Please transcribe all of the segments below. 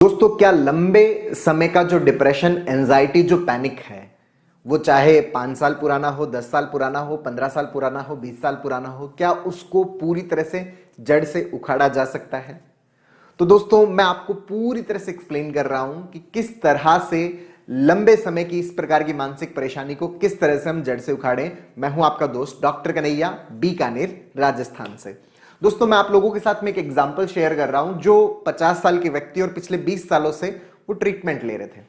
दोस्तों, क्या लंबे समय का जो डिप्रेशन, एंजाइटी, जो पैनिक है, वो चाहे 5 साल पुराना हो, 10 साल पुराना हो, 15 साल पुराना हो, 20 साल पुराना हो, क्या उसको पूरी तरह से जड़ से उखाड़ा जा सकता है? तो दोस्तों, मैं आपको पूरी तरह से एक्सप्लेन कर रहा हूं कि किस तरह से लंबे समय की इस प्रकार की मानसिक परेशानी को किस तरह से हम जड़ से उखाड़ें। मैं हूं आपका दोस्त डॉक्टर कन्हैया, बीकानेर, राजस्थान से। दोस्तों, मैं आप लोगों के साथ में एक एग्जाम्पल शेयर कर रहा हूं जो 50 साल के व्यक्ति और पिछले 20 सालों से वो ट्रीटमेंट ले रहे थे,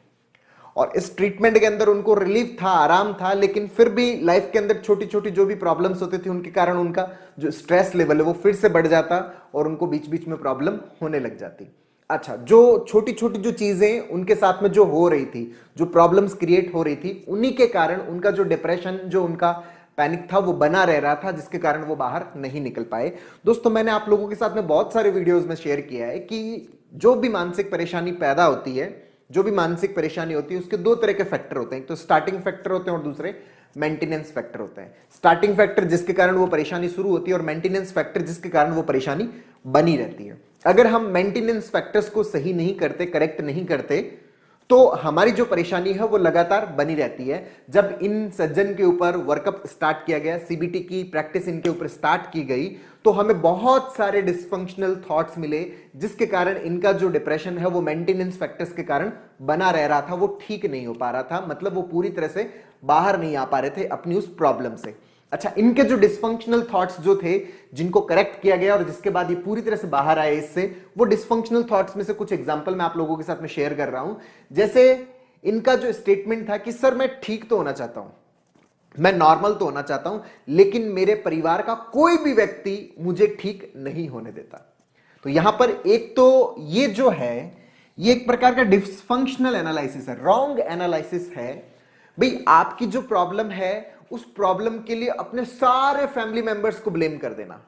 और इस ट्रीटमेंट के अंदर उनको रिलीफ था, आराम था, लेकिन फिर भी लाइफ के अंदर छोटी छोटी जो भी प्रॉब्लम्स होती थी उनके कारण उनका जो स्ट्रेस लेवल है वो फिर से बढ़ जाता और उनको बीच बीच में प्रॉब्लम होने लग जाती। अच्छा, जो छोटी छोटी जो चीजें उनके साथ में जो हो रही थी, जो प्रॉब्लम्स क्रिएट हो रही थी, उन्हीं के कारण उनका जो डिप्रेशन, जो उनका पैनिक था, वो बना रह रहा था, जिसके कारण वो बाहर नहीं निकल पाए। दोस्तों, मैंने आप लोगों के साथ में बहुत सारे वीडियोस में शेयर किया है कि जो भी मानसिक परेशानी पैदा होती है, जो भी मानसिक परेशानी होती है, उसके दो तरह के फैक्टर होते हैं। एक तो स्टार्टिंग फैक्टर होते हैं और दूसरे मेंटेनेंस फैक्टर होते हैं। स्टार्टिंग फैक्टर जिसके कारण वो परेशानी शुरू होती है, और मेंटेनेंस फैक्टर जिसके कारण वो परेशानी बनी रहती है। अगर हम मेंटेनेंस फैक्टर्स को सही नहीं करते, करेक्ट नहीं करते, तो हमारी जो परेशानी है वो लगातार बनी रहती है। जब इन सज्जन के ऊपर वर्कअप स्टार्ट किया गया, सीबीटी की प्रैक्टिस इनके ऊपर स्टार्ट की गई, तो हमें बहुत सारे डिस्फंक्शनल थॉट्स मिले, जिसके कारण इनका जो डिप्रेशन है वो मेंटेनेंस फैक्टर्स के कारण बना रह रहा था, वो ठीक नहीं हो पा रहा था। मतलब वो पूरी तरह से बाहर नहीं आ पा रहे थे अपनी उस प्रॉब्लम से। अच्छा, इनके जो डिस्फंक्शनल थॉट्स जो थे, जिनको करेक्ट किया गया और जिसके बाद ये पूरी तरह से बाहर आए इससे, वो डिस्फंक्शनल थॉट्स में से कुछ एग्जांपल मैं आप लोगों के साथ में शेयर कर रहा हूं। जैसे इनका जो स्टेटमेंट था कि सर, मैं ठीक तो होना चाहता हूं, मैं नॉर्मल तो होना चाहता हूं, लेकिन मेरे परिवार का कोई भी व्यक्ति मुझे ठीक नहीं होने देता। तो यहां पर एक तो ये जो है, ये एक प्रकार का डिस्फंक्शनल एनालिसिस है, रॉन्ग एनालिसिस है। भाई, आपकी जो प्रॉब्लम है, उस प्रॉब्लम के लिए अपने सारे फैमिली मेंबर्स को ब्लेम कर देना।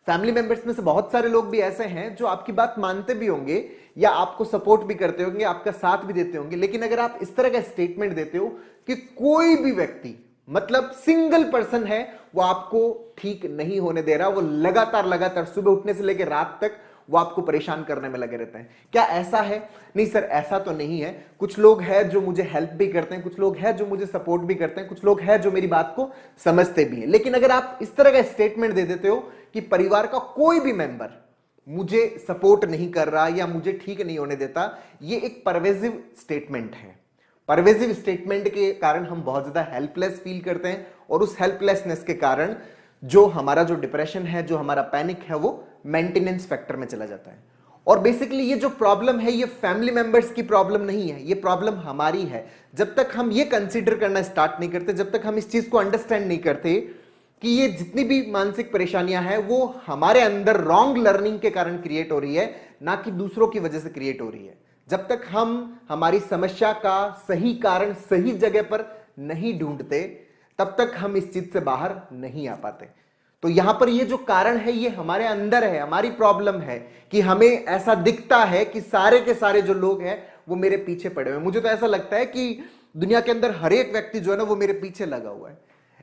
फैमिली मेंबर्स में से बहुत सारे लोग भी ऐसे हैं जो आपकी बात मानते भी होंगे या आपको सपोर्ट भी करते होंगे, आपका साथ भी देते होंगे, लेकिन अगर आप इस तरह का स्टेटमेंट देते हो कि कोई भी व्यक्ति, मतलब सिंगल पर्सन है, वो आपको ठीक नहीं होने दे रहा, वो लगातार लगातार सुबह उठने से लेकर रात तक वो आपको परेशान करने में लगे रहते हैं, क्या ऐसा है? नहीं सर, ऐसा तो नहीं है। कुछ लोग हैं जो मुझे हेल्प भी करते हैं, कुछ लोग हैं जो मुझे सपोर्ट भी करते हैं, कुछ लोग हैं जो मेरी बात को समझते भी हैं। लेकिन अगर आप इस तरह का स्टेटमेंट दे देते हो कि परिवार का कोई भी मेंबर मुझे सपोर्ट नहीं कर रहा या मुझे ठीक नहीं होने देता, ये एक परवेजिव स्टेटमेंट है। परवेजिव स्टेटमेंट के कारण हम बहुत ज्यादा हेल्पलेस फील करते हैं, और उस हेल्पलेसनेस के कारण जो हमारा जो डिप्रेशन है, जो हमारा पैनिक है, वो मेंटेनेंस फैक्टर में चला जाता है। और बेसिकली ये जो प्रॉब्लम है, ये फैमिली मेंबर्स की प्रॉब्लम नहीं है, ये प्रॉब्लम हमारी है। जब तक हम ये कंसीडर करना स्टार्ट नहीं करते, जब तक हम इस चीज को अंडरस्टैंड नहीं करते कि ये जितनी भी मानसिक परेशानियां हैं वो हमारे अंदर रॉन्ग लर्निंग के कारण क्रिएट हो रही है, ना कि दूसरों की वजह से क्रिएट हो रही है, जब तक हम हमारी समस्या का सही कारण सही जगह पर नहीं ढूंढते, तब तक हम इस चीज से बाहर नहीं आ पाते। तो यहां पर ये जो कारण है, ये हमारे अंदर है, हमारी प्रॉब्लम है कि हमें ऐसा दिखता है कि सारे के सारे जो लोग हैं वो मेरे पीछे पड़े हुए हैं। मुझे तो ऐसा लगता है कि दुनिया के अंदर हर एक व्यक्ति जो है ना, वो मेरे पीछे लगा हुआ है।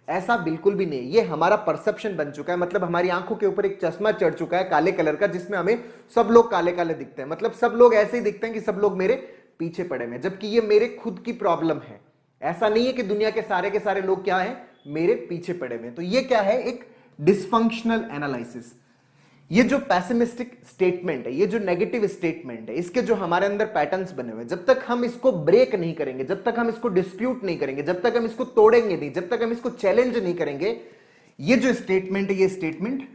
ऐसा बिल्कुल भी नहीं, ये हमारा परसेप्शन बन चुका है। मतलब हमारी आंखों के ऊपर एक चश्मा चढ़ चुका है काले कलर का, जिसमें हमें सब लोग काले काले दिखते हैं। मतलब सब लोग ऐसे ही दिखते हैं कि सब लोग मेरे पीछे पड़े हैं, जबकि ये मेरे खुद की प्रॉब्लम है। ऐसा नहीं है कि दुनिया के सारे लोग क्या है, मेरे पीछे पड़े हुए हैं। तो ये क्या है? एक डिस्फंक्शनल एनालिसिस। ये जो पैसिमिस्टिक स्टेटमेंट है, ये जो नेगेटिव स्टेटमेंट है, इसके जो हमारे अंदर पैटर्न्स बने हुए हैं, जब तक हम इसको ब्रेक नहीं करेंगे, जब तक हम इसको डिस्प्यूट नहीं करेंगे, जब तक हम इसको तोड़ेंगे नहीं, जब तक हम इसको चैलेंज नहीं करेंगे, ये जो स्टेटमेंट है, ये स्टेटमेंट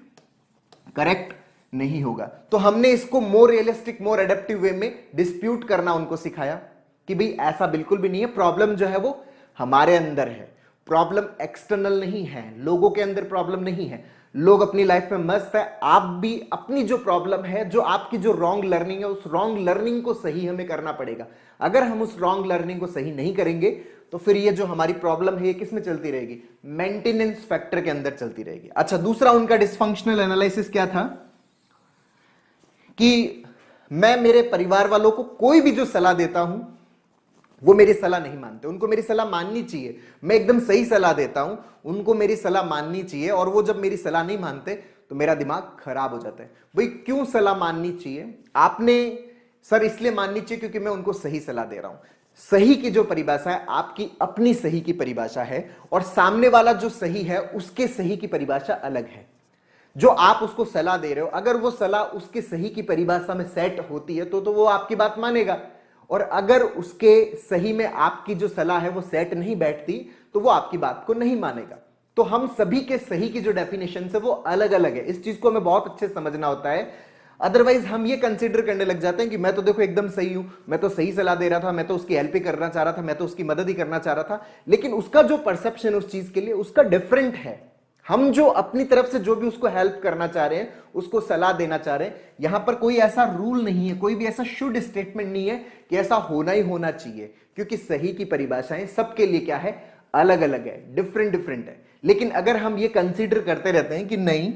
करेक्ट नहीं होगा। तो हमने इसको मोर रियलिस्टिक, मोर एडेप्टिव वे में डिस्प्यूट करना उनको सिखाया कि भाई ऐसा बिल्कुल भी नहीं है, प्रॉब्लम जो है वो हमारे अंदर है, प्रॉब्लम एक्सटर्नल नहीं है, लोगों के अंदर प्रॉब्लम नहीं है, लोग अपनी लाइफ में मस्त है। आप भी अपनी जो प्रॉब्लम है, जो आपकी जो रॉन्ग लर्निंग है, उस रॉन्ग लर्निंग को सही हमें करना पड़ेगा। अगर हम उस रॉन्ग लर्निंग को सही नहीं करेंगे, तो फिर ये जो हमारी प्रॉब्लम है, ये किस में चलती रहेगी? मेंटेनेंस फैक्टर के अंदर चलती रहेगी। अच्छा, दूसरा उनका डिस्फंक्शनल एनालिसिस क्या था कि मैं मेरे परिवार वालों को कोई भी जो सलाह देता हूं, वो मेरी सलाह नहीं मानते, उनको मेरी सलाह माननी चाहिए। मैं एकदम सही सलाह देता हूं, उनको मेरी सलाह माननी चाहिए, और वो जब मेरी सलाह नहीं मानते तो मेरा दिमाग खराब हो जाता है। भाई, क्यों सलाह माननी चाहिए? आपने सर इसलिए माननी चाहिए क्योंकि मैं उनको सही सलाह दे रहा हूं। सही की जो परिभाषा है आपकी अपनी सही की परिभाषा है, और सामने वाला जो सही है उसके सही की परिभाषा अलग है। जो आप उसको सलाह दे रहे हो, अगर वो सलाह उसके सही की परिभाषा में सेट होती है तो वो आपकी बात मानेगा, और अगर उसके सही में आपकी जो सलाह है वो सेट नहीं बैठती तो वो आपकी बात को नहीं मानेगा। तो हम सभी के सही की जो डेफिनेशन है वो अलग अलग है, इस चीज को हमें बहुत अच्छे से समझना होता है। अदरवाइज हम ये कंसीडर करने लग जाते हैं कि मैं तो देखो एकदम सही हूं, मैं तो सही सलाह दे रहा था, मैं तो उसकी हेल्प ही करना चाह रहा था, मैं तो उसकी मदद ही करना चाह रहा था, लेकिन उसका जो परसेप्शन उस चीज के लिए उसका डिफरेंट है। हम जो अपनी तरफ से जो भी उसको हेल्प करना चाह रहे हैं, उसको सलाह देना चाह रहे हैं, यहां पर कोई ऐसा रूल नहीं है, कोई भी ऐसा शुड स्टेटमेंट नहीं है कि ऐसा होना ही होना चाहिए, क्योंकि सही की परिभाषाएं सबके लिए क्या है, अलग अलग है, डिफरेंट डिफरेंट है। लेकिन अगर हम ये कंसीडर करते रहते हैं कि नहीं,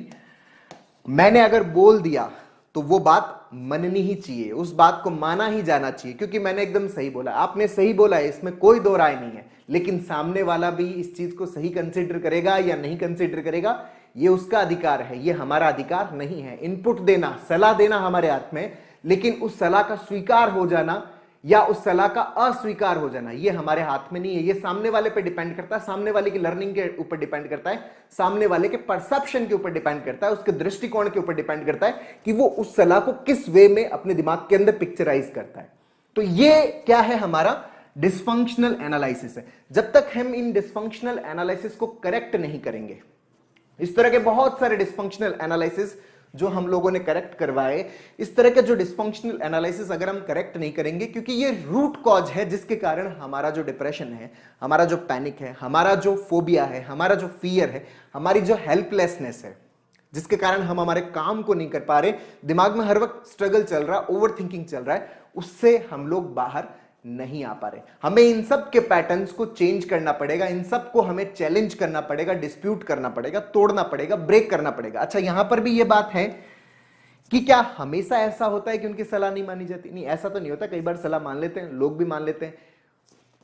मैंने अगर बोल दिया तो वो बात मननी ही चाहिए, उस बात को माना ही जाना चाहिए, क्योंकि मैंने एकदम सही बोला, आपने सही बोला है, इसमें कोई दो राय नहीं है, लेकिन सामने वाला भी इस चीज को सही कंसीडर करेगा या नहीं कंसीडर करेगा, ये उसका अधिकार है, ये हमारा अधिकार नहीं है। इनपुट देना, सलाह देना हमारे हाथ में, लेकिन उस सलाह का स्वीकार हो जाना या उस सलाह का अस्वीकार हो जाना ये हमारे हाथ में नहीं है। ये सामने वाले पे डिपेंड करता है, सामने वाले की लर्निंग के ऊपर डिपेंड करता है, सामने वाले के परसेप्शन के ऊपर डिपेंड करता है, उसके दृष्टिकोण के ऊपर डिपेंड करता है कि वो उस सलाह को किस वे में अपने दिमाग के अंदर पिक्चराइज करता है। तो ये क्या है, हमारा डिस्फंक्शनल एनालिसिस है। जब तक हम इन डिस्फंक्शनल एनालिसिस को करेक्ट नहीं करेंगे, इस तरह के बहुत सारे डिस्फंक्शनल एनालिसिस जो हम लोगों ने करेक्ट करवाए, इस तरह के जो डिस्फंक्शनल एनालिसिस अगर हम करेक्ट नहीं करेंगे, क्योंकि ये रूट कॉज है जिसके कारण हमारा जो डिप्रेशन है, हमारा जो पैनिक है, हमारा जो फोबिया है, हमारा जो फियर है, हमारी जो हेल्पलेसनेस है, जिसके कारण हम हमारे काम को नहीं कर पा रहे, दिमाग में हर वक्त स्ट्रगल चल रहा है, ओवर थिंकिंग चल रहा है, उससे हम लोग बाहर नहीं आ पा रहे। हमें इन सब के पैटर्न्स को चेंज करना पड़ेगा, इन सब को हमें चैलेंज करना पड़ेगा, डिस्प्यूट करना पड़ेगा, तोड़ना पड़ेगा, ब्रेक करना पड़ेगा। अच्छा, यहां पर भी ये बात है कि क्या हमेशा ऐसा होता है कि उनकी सलाह नहीं मानी जाती? नहीं, ऐसा तो नहीं होता, कई बार सलाह मान लेते हैं, लोग भी मान लेते हैं।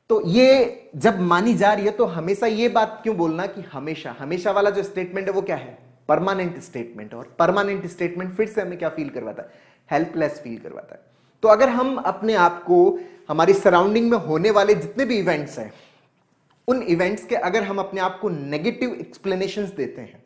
तो ये जब मानी जा रही है तो हमेशा ये बात क्यों बोलना कि हमेशा, हमेशा वाला जो स्टेटमेंट है वो क्या है, परमानेंट स्टेटमेंट। और परमानेंट स्टेटमेंट फिर से हमें क्या फील करवाता है, हेल्पलेस फील करवाता है। तो अगर हम अपने आप को हमारी सराउंडिंग में होने वाले जितने भी इवेंट्स हैं, उन इवेंट्स के अगर हम अपने आप को नेगेटिव एक्सप्लेनेशंस देते हैं,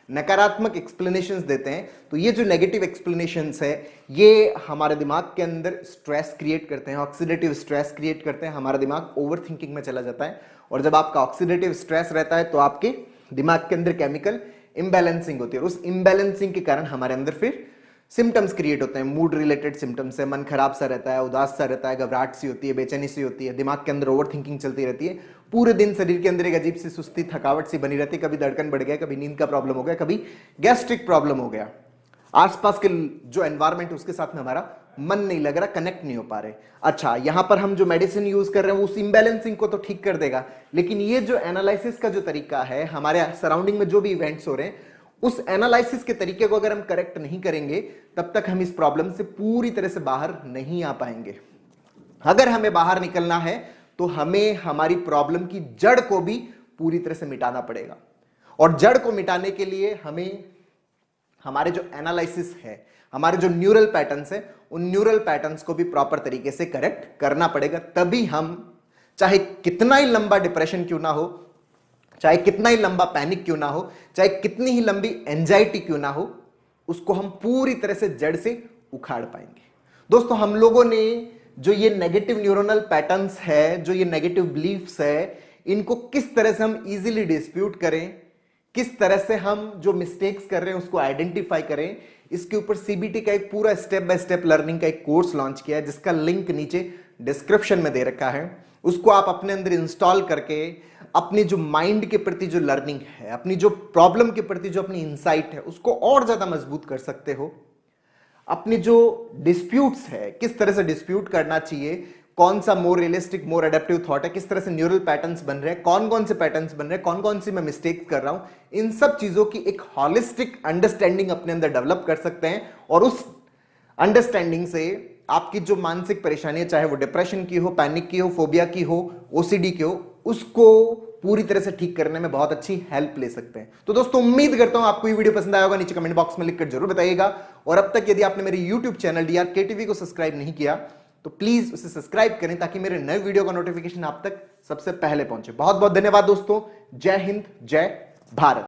नकारात्मक एक्सप्लेनेशंस देते हैं, तो ये जो नेगेटिव एक्सप्लेनेशंस है ये हमारे दिमाग के अंदर स्ट्रेस क्रिएट करते हैं, ऑक्सीडेटिव स्ट्रेस क्रिएट करते हैं, हमारा दिमाग ओवर थिंकिंग में चला जाता है। और जब आपका ऑक्सीडेटिव स्ट्रेस रहता है तो आपके दिमाग के अंदर केमिकल इम्बैलेंसिंग होती है, और उस इम्बैलेंसिंग के कारण हमारे अंदर फिर सिम्टम्स क्रिएट होते हैं, मूड रिलेटेड सिम्टम्स है, मन खराब सा रहता है, उदास सा रहता है, घबराहट सी होती है, बेचैनी सी होती है, दिमाग के अंदर ओवर थिंकिंग चलती रहती है, पूरे दिन शरीर के अंदर एक अजीब सी सुस्ती, थकावट सी बनी रहती है, कभी धड़कन बढ़ गया, कभी नींद का प्रॉब्लम हो गया, कभी गैस्ट्रिक प्रॉब्लम हो गया, आसपास के जो एनवायरमेंट उसके साथ में हमारा मन नहीं लग रहा, कनेक्ट नहीं हो पा रहे। अच्छा, यहां पर हम जो मेडिसिन यूज कर रहे हैं उस इम्बैलेंसिंग को तो ठीक कर देगा, लेकिन ये जो एनालिसिस का जो तरीका है, हमारे सराउंडिंग में जो भी इवेंट्स हो रहे हैं उस एनालिसिस के तरीके को अगर हम करेक्ट नहीं करेंगे, तब तक हम इस प्रॉब्लम से पूरी तरह से बाहर नहीं आ पाएंगे। अगर हमें बाहर निकलना है तो हमें हमारी प्रॉब्लम की जड़ को भी पूरी तरह से मिटाना पड़ेगा, और जड़ को मिटाने के लिए हमें हमारे जो एनालिसिस है, हमारे जो न्यूरल पैटर्न्स है, उन न्यूरल पैटर्न्स को भी प्रॉपर तरीके से करेक्ट करना पड़ेगा। तभी हम, चाहे कितना ही लंबा डिप्रेशन क्यों ना हो, चाहे कितना ही लंबा पैनिक क्यों ना हो, चाहे कितनी ही लंबी एंजाइटी क्यों ना हो, उसको हम पूरी तरह से जड़ से उखाड़ पाएंगे। दोस्तों, हम लोगों ने जो ये नेगेटिव न्यूरोनल पैटर्न्स है, जो ये नेगेटिव बिलीफ्स है, इनको किस तरह से हम इजीली डिस्प्यूट करें, किस तरह से हम जो मिस्टेक्स कर रहे हैं उसको आइडेंटिफाई करें, इसके ऊपर सीबीटी का एक पूरा स्टेप बाय स्टेप लर्निंग का एक कोर्स लॉन्च किया है, जिसका लिंक नीचे डिस्क्रिप्शन में दे रखा है। उसको आप अपने अंदर इंस्टॉल करके अपने जो माइंड के प्रति जो लर्निंग है, अपनी जो प्रॉब्लम के प्रति जो अपनी इंसाइट है, उसको और ज्यादा मजबूत कर सकते हो। अपनी जो डिस्प्यूट्स है, किस तरह से डिस्प्यूट करना चाहिए, कौन सा मोर रियलिस्टिक, मोर एडेप्टिव थॉट है, किस तरह से न्यूरल पैटर्न्स बन रहे हैं, कौन कौन से पैटर्न्स बन रहे हैं, कौन कौन सी मैं मिस्टेक कर रहा हूं, इन सब चीजों की एक हॉलिस्टिक अंडरस्टैंडिंग अपने अंदर डेवलप कर सकते हैं। और उस अंडरस्टैंडिंग से आपकी जो मानसिक परेशानी है, चाहे वो डिप्रेशन की हो, पैनिक की हो, फोबिया की हो, ओसीडी की हो, उसको पूरी तरह से ठीक करने में बहुत अच्छी हेल्प ले सकते हैं। तो दोस्तों, उम्मीद करता हूं आपको ये वीडियो पसंद आया होगा। नीचे कमेंट बॉक्स में लिखकर जरूर बताइएगा, और अब तक यदि आपने मेरे यूट्यूब चैनल DRK TV को सब्सक्राइब नहीं किया तो प्लीज उसे सब्सक्राइब करें ताकि मेरे नए वीडियो का नोटिफिकेशन आप तक सबसे पहले पहुंचे। बहुत बहुत धन्यवाद दोस्तों। जय हिंद, जय भारत।